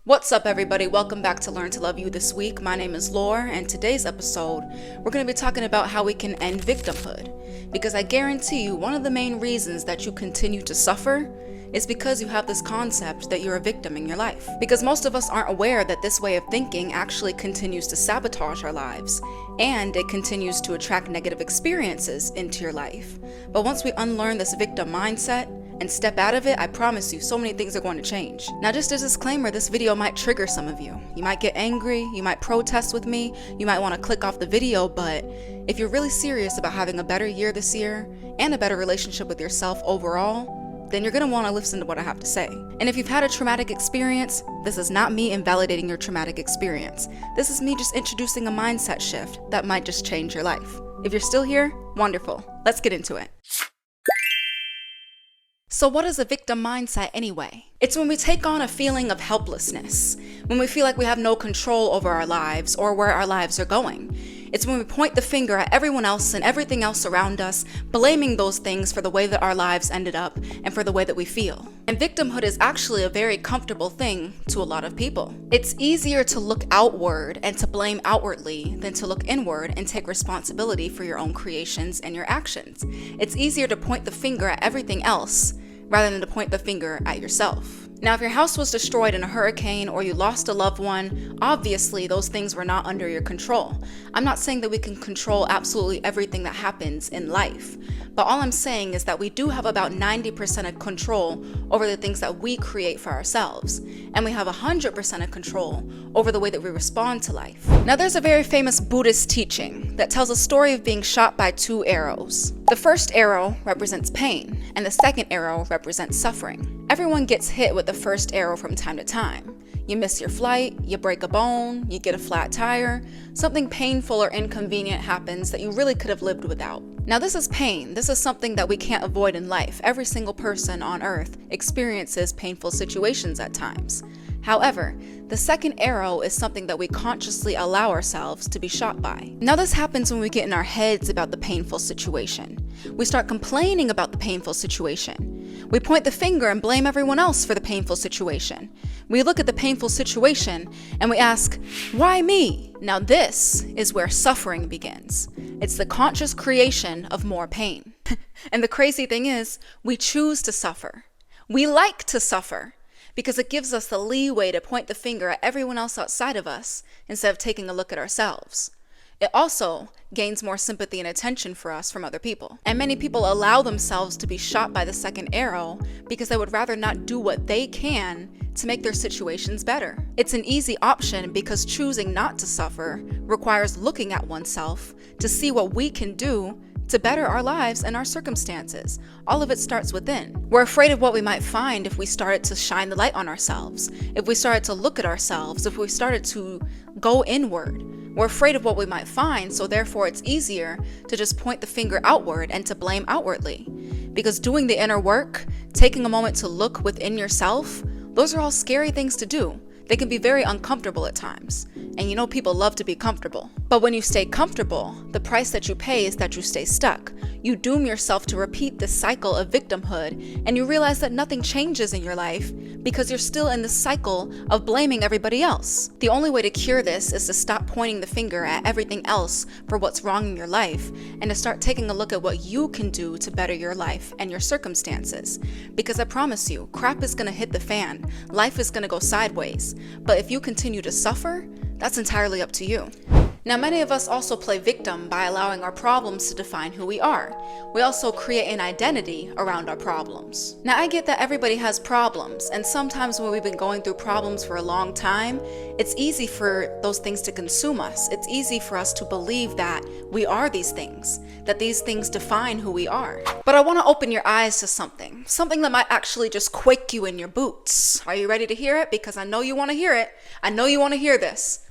What's up, everybody? Welcome back to Learn to Love You this week. My name is Laura, and today's episode, we're going to be talking about how we can end victimhood. Because I guarantee you, one of the main reasons that you continue to suffer is because you have this concept that you're a victim in your life. Because most of us aren't aware that this way of thinking actually continues to sabotage our lives, and it continues to attract negative experiences into your life. But once we unlearn this victim mindset and step out of it, I promise you, so many things are going to change. Now, just as a disclaimer, this video might trigger some of you. You might get angry, you might protest with me, you might want to click off the video, but if you're really serious about having a better year this year and a better relationship with yourself overall, then you're going to want to listen to what I have to say. And if you've had a traumatic experience, this is not me invalidating your traumatic experience. This is me just introducing a mindset shift that might just change your life. If you're still here, wonderful. Let's get into it. So what is a victim mindset anyway? It's when we take on a feeling of helplessness, when we feel like we have no control over our lives or where our lives are going. It's when we point the finger at everyone else and everything else around us, blaming those things for the way that our lives ended up and for the way that we feel. And victimhood is actually a very comfortable thing to a lot of people. It's easier to look outward and to blame outwardly than to look inward and take responsibility for your own creations and your actions. It's easier to point the finger at everything else rather than to point the finger at yourself. Now, if your house was destroyed in a hurricane or you lost a loved one, obviously those things were not under your control. I'm not saying that we can control absolutely everything that happens in life, but all I'm saying is that we do have about 90% of control over the things that we create for ourselves, and we have 100% of control over the way that we respond to life. Now, there's a very famous Buddhist teaching that tells a story of being shot by two arrows. The first arrow represents pain, and the second arrow represents suffering. Everyone gets hit with the first arrow from time to time. You miss your flight, you break a bone, you get a flat tire, something painful or inconvenient happens that you really could have lived without. Now, this is pain. This is something that we can't avoid in life. Every single person on earth experiences painful situations at times. However, the second arrow is something that we consciously allow ourselves to be shot by. Now, this happens when we get in our heads about the painful situation. We start complaining about the painful situation. We point the finger and blame everyone else for the painful situation. We look at the painful situation and we ask, why me? Now, this is where suffering begins. It's the conscious creation of more pain. And the crazy thing is, we choose to suffer. We like to suffer because it gives us the leeway to point the finger at everyone else outside of us instead of taking a look at ourselves. It also gains more sympathy and attention for us from other people. And many people allow themselves to be shot by the second arrow because they would rather not do what they can to make their situations better. It's an easy option because choosing not to suffer requires looking at oneself to see what we can do to better our lives and our circumstances. All of it starts within. We're afraid of what we might find if we started to shine the light on ourselves, if we started to look at ourselves, if we started to go inward. We're afraid of what we might find, so therefore it's easier to just point the finger outward and to blame outwardly. Because doing the inner work, taking a moment to look within yourself, those are all scary things to do. They can be very uncomfortable at times. And you know, people love to be comfortable. But when you stay comfortable, the price that you pay is that you stay stuck. You doom yourself to repeat this cycle of victimhood, and you realize that nothing changes in your life because you're still in this cycle of blaming everybody else. The only way to cure this is to stop pointing the finger at everything else for what's wrong in your life and to start taking a look at what you can do to better your life and your circumstances. Because I promise you, crap is gonna hit the fan. Life is gonna go sideways. But if you continue to suffer, that's entirely up to you. Now, many of us also play victim by allowing our problems to define who we are. We also create an identity around our problems. Now, I get that everybody has problems, and sometimes when we've been going through problems for a long time, it's easy for those things to consume us. It's easy for us to believe that we are these things, that these things define who we are. But I want to open your eyes to something that might actually just quake you in your boots. Are you ready to hear it? Because I know you want to hear it. I know you want to hear this.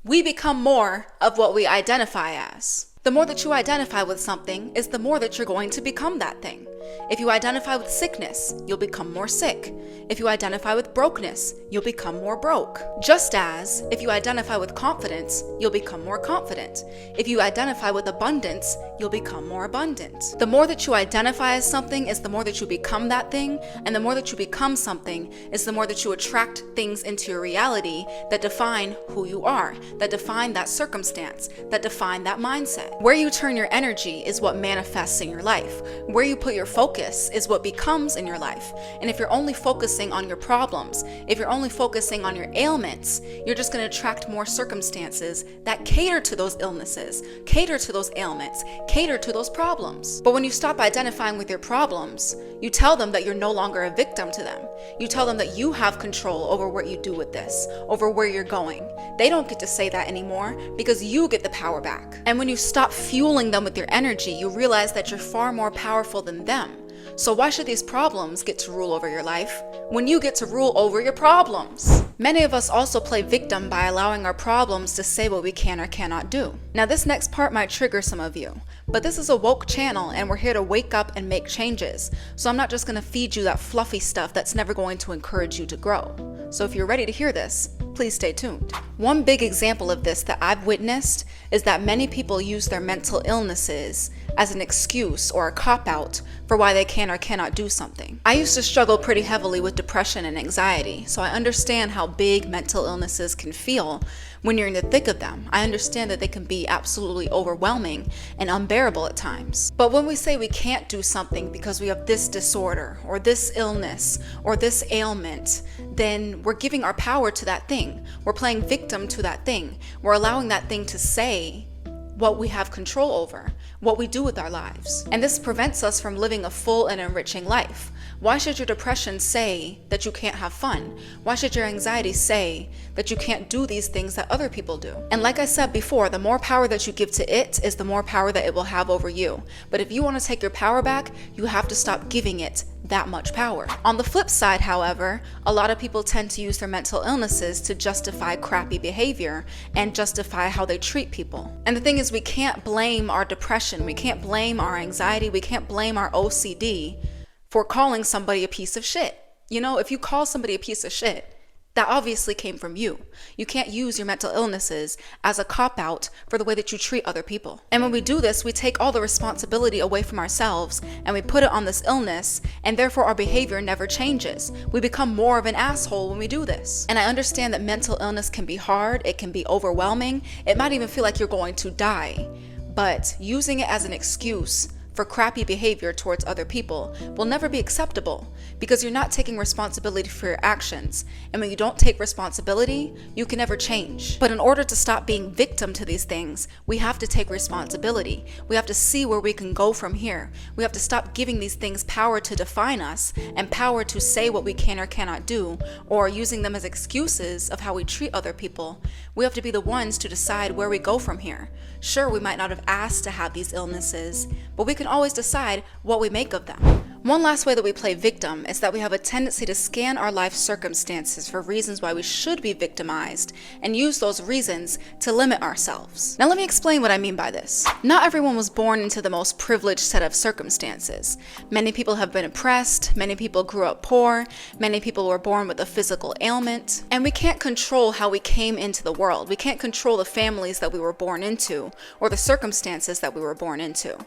We become more of what we identify as. The more that you identify with something is the more that you're going to become that thing. If you identify with sickness, you'll become more sick. If you identify with brokenness, you'll become more broke. Just as, if you identify with confidence, you'll become more confident. If you identify with abundance, you'll become more abundant. The more that you identify as something is the more that you become that thing, and the more that you become something is the more that you attract things into your reality that define who you are, that define that circumstance, that define that mindset. Where you turn your energy is what manifests in your life. Where you put your focus is what becomes in your life. And if you're only focusing on your problems, if you're only focusing on your ailments, you're just going to attract more circumstances that cater to those illnesses, cater to those ailments, cater to those problems. But when you stop identifying with your problems, you tell them that you're no longer a victim to them. You tell them that you have control over what you do with this, over where you're going. They don't get to say that anymore because you get the power back. And when you stop fueling them with your energy, you realize that you're far more powerful than them. So why should these problems get to rule over your life when you get to rule over your problems? Many of us also play victim by allowing our problems to say what we can or cannot do. Now this next part might trigger some of you, but this is a woke channel and we're here to wake up and make changes. So I'm not just going to feed you that fluffy stuff that's never going to encourage you to grow. So if you're ready to hear this, please stay tuned. One big example of this that I've witnessed is that many people use their mental illnesses as an excuse or a cop-out for why they can or cannot do something. I used to struggle pretty heavily with depression and anxiety, so I understand how big mental illnesses can feel when you're in the thick of them. I understand that they can be absolutely overwhelming and unbearable at times. But when we say we can't do something because we have this disorder or this illness or this ailment, then we're giving our power to that thing. We're playing victim to that thing. We're allowing that thing to say what we have control over, what we do with our lives. And this prevents us from living a full and enriching life. Why should your depression say that you can't have fun? Why should your anxiety say that you can't do these things that other people do? And like I said before, the more power that you give to it is the more power that it will have over you. But if you want to take your power back, you have to stop giving it that much power. On the flip side, however, a lot of people tend to use their mental illnesses to justify crappy behavior and justify how they treat people. And the thing is, we can't blame our depression, we can't blame our anxiety, we can't blame our OCD for calling somebody a piece of shit. You know, if you call somebody a piece of shit, that obviously came from you. You can't use your mental illnesses as a cop-out for the way that you treat other people. And when we do this, we take all the responsibility away from ourselves and we put it on this illness, and therefore our behavior never changes. We become more of an asshole when we do this. And I understand that mental illness can be hard, it can be overwhelming, it might even feel like you're going to die. But using it as an excuse for crappy behavior towards other people will never be acceptable because you're not taking responsibility for your actions. And when you don't take responsibility, you can never change. But in order to stop being victim to these things, we have to take responsibility. We have to see where we can go from here. We have to stop giving these things power to define us and power to say what we can or cannot do, or using them as excuses of how we treat other people. We have to be the ones to decide where we go from here. Sure, we might not have asked to have these illnesses, but we can always decide what we make of them. One last way that we play victim is that we have a tendency to scan our life circumstances for reasons why we should be victimized and use those reasons to limit ourselves. Now let me explain what I mean by this. Not everyone was born into the most privileged set of circumstances. Many people have been oppressed, many people grew up poor, many people were born with a physical ailment, and we can't control how we came into the world. We can't control the families that we were born into or the circumstances that we were born into.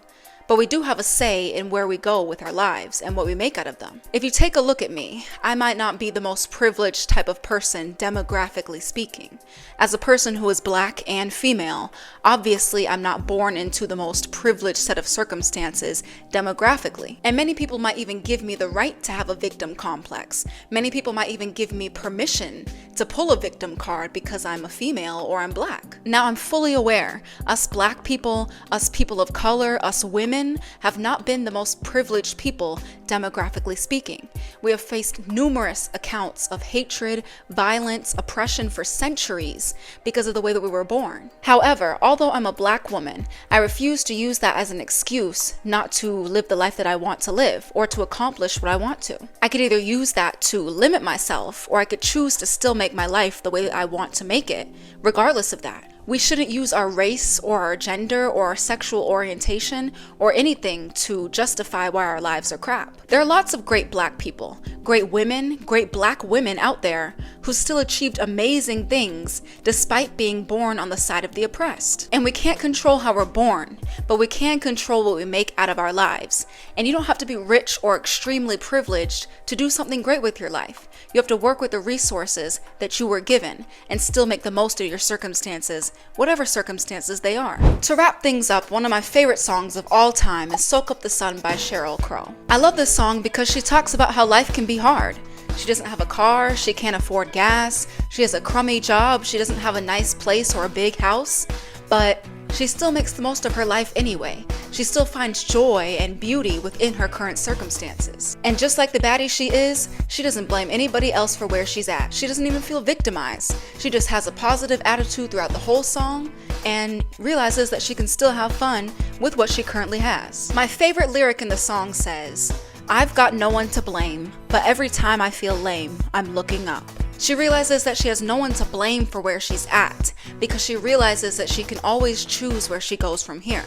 But we do have a say in where we go with our lives and what we make out of them. If you take a look at me, I might not be the most privileged type of person demographically speaking. As a person who is black and female, obviously I'm not born into the most privileged set of circumstances demographically. And many people might even give me the right to have a victim complex. Many people might even give me permission to pull a victim card because I'm a female or I'm black. Now I'm fully aware, us black people, us people of color, us women, have not been the most privileged people demographically speaking. We have faced numerous accounts of hatred, violence, oppression for centuries because of the way that we were born. However, although I'm a black woman, I refuse to use that as an excuse not to live the life that I want to live or to accomplish what I want to. I could either use that to limit myself, or I could choose to still make my life the way that I want to make it, regardless of that. We shouldn't use our race or our gender or our sexual orientation or anything to justify why our lives are crap. There are lots of great black people, great women, great black women out there who still achieved amazing things despite being born on the side of the oppressed. And we can't control how we're born, but we can control what we make out of our lives. And you don't have to be rich or extremely privileged to do something great with your life. You have to work with the resources that you were given and still make the most of your circumstances, whatever circumstances they are. To wrap things up, one of my favorite songs of all time is Soak Up the Sun by Sheryl Crow. I love this song because she talks about how life can be hard. She doesn't have a car, she can't afford gas, she has a crummy job, she doesn't have a nice place or a big house, but she still makes the most of her life anyway. She still finds joy and beauty within her current circumstances. And just like the baddie she is, she doesn't blame anybody else for where she's at. She doesn't even feel victimized. She just has a positive attitude throughout the whole song and realizes that she can still have fun with what she currently has. My favorite lyric in the song says, "I've got no one to blame, but every time I feel lame, I'm looking up." She realizes that she has no one to blame for where she's at because she realizes that she can always choose where she goes from here.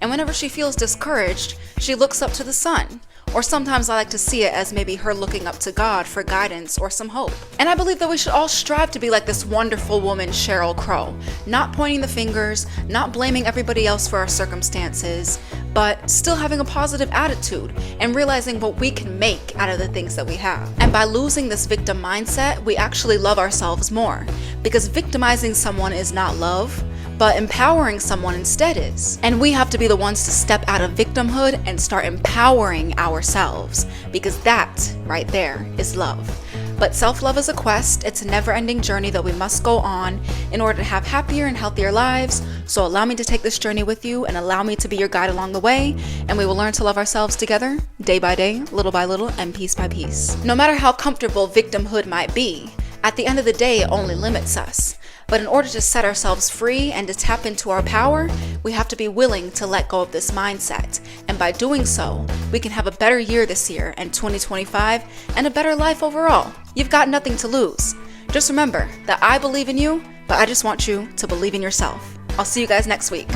And whenever she feels discouraged, she looks up to the sun. Or sometimes I like to see it as maybe her looking up to God for guidance or some hope. And I believe that we should all strive to be like this wonderful woman, Sheryl Crow. Not pointing the fingers, not blaming everybody else for our circumstances, but still having a positive attitude and realizing what we can make out of the things that we have. And by losing this victim mindset, we actually love ourselves more. Because victimizing someone is not love, but empowering someone instead is. And we have to be the ones to step out of victimhood and start empowering ourselves, because that right there is love. But self-love is a quest. It's a never-ending journey that we must go on in order to have happier and healthier lives. So allow me to take this journey with you and allow me to be your guide along the way, and we will learn to love ourselves together, day by day, little by little, and piece by piece. No matter how comfortable victimhood might be, at the end of the day, it only limits us. But in order to set ourselves free and to tap into our power, we have to be willing to let go of this mindset. And by doing so, we can have a better year this year and 2025 and a better life overall. You've got nothing to lose. Just remember that I believe in you, but I just want you to believe in yourself. I'll see you guys next week.